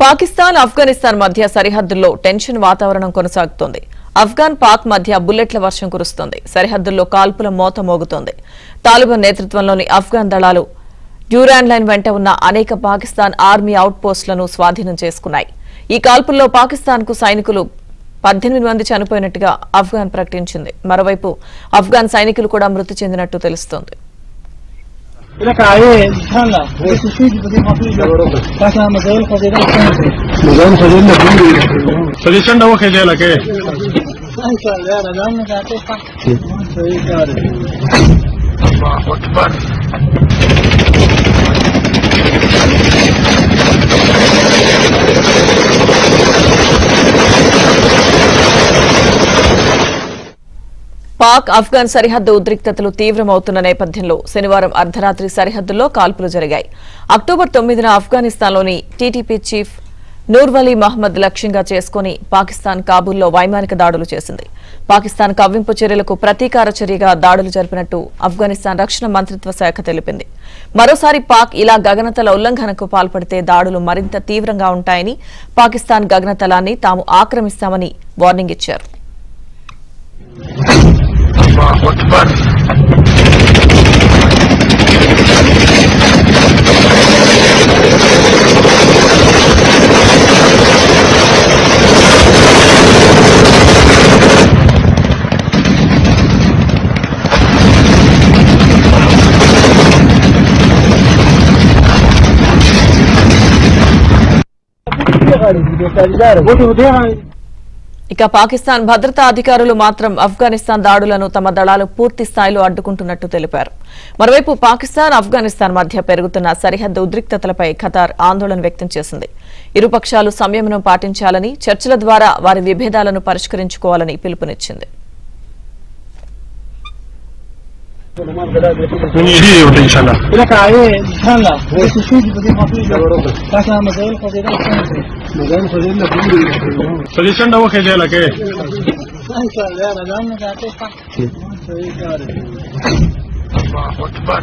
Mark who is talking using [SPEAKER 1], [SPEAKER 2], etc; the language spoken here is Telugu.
[SPEAKER 1] పాకిస్తాన్ ఆఫ్ఘనిస్తాన్ మధ్య సరిహద్దుల్లో టెన్షన్ వాతావరణం కొనసాగుతోంది. ఆఫ్ఘాన్ పాక్ మధ్య బుల్లెట్ల వర్షం కురుస్తోంది. సరిహద్దుల్లో కాల్పుల మోత మోగుతోంది. తాలిబాన్ నేతృత్వంలోని ఆఫ్ఘాన్ దళాలు డ్యూరాన్ లైన్ వెంట ఉన్న అనేక పాకిస్తాన్ ఆర్మీ అవుట్ పోస్టులను స్వాధీనం చేసుకున్నాయి. ఈ కాల్పుల్లో పాకిస్తాన్కు సైనికులు 18 మంది చనిపోయినట్టుగా ఆఫ్ఘాన్ ప్రకటించింది. మరోవైపు ఆఫ్ఘాన్ సైనికులు కూడా మృతి చెందినట్టు తెలుస్తోంది. పాక్ ఆఫ్ఘాన్ సరిహద్దు ఉద్రిక్తతలు తీవ్రమవుతున్న నేపథ్యంలో శనివారం అర్ధరాత్రి సరిహద్దుల్లో కాల్పులు జరిగాయి. October 9న ఆఫ్ఘనిస్తాన్లోని TTP chief Noor Wali Mohammad లక్ష్యంగా చేసుకుని పాకిస్తాన్ కాబూల్లో వైమానిక దాడులు చేసింది. పాకిస్తాన్ కవ్వింపు చర్యలకు ప్రతీకార చర్యగా దాడులు జరిపినట్టు ఆఫ్ఘనిస్తాన్ రక్షణ మంత్రిత్వ శాఖ తెలిపింది. మరోసారి పాక్ ఇలా గగనతల ఉల్లంఘనకు పాల్పడితే దాడులు మరింత తీవ్రంగా ఉంటాయని, పాకిస్తాన్ గగనతలాన్ని తాము ఆక్రమిస్తామని వార్నింగ్ ఇచ్చారు. ఇక పాకిస్తాన్ భద్రతా అధికారులు మాత్రం ఆఫ్ఘనిస్తాన్ దాడులను తమ దళాలు పూర్తి స్థాయిలో అడ్డుకుంటున్నట్టు తెలిపారు. మరోవైపు పాకిస్తాన్ ఆఫ్ఘనిస్తాన్ మధ్య పెరుగుతున్న సరిహద్దు ఉద్రిక్తతలపై ఖతార్ ఆందోళన వ్యక్తం చేసింది. ఇరుపక్షాలు సంయమనం పాటించాలని, చర్చల ద్వారా వారి విభేదాలను పరిష్కరించుకోవాలని పిలుపునిచ్చింది.
[SPEAKER 2] Allahu Akbar.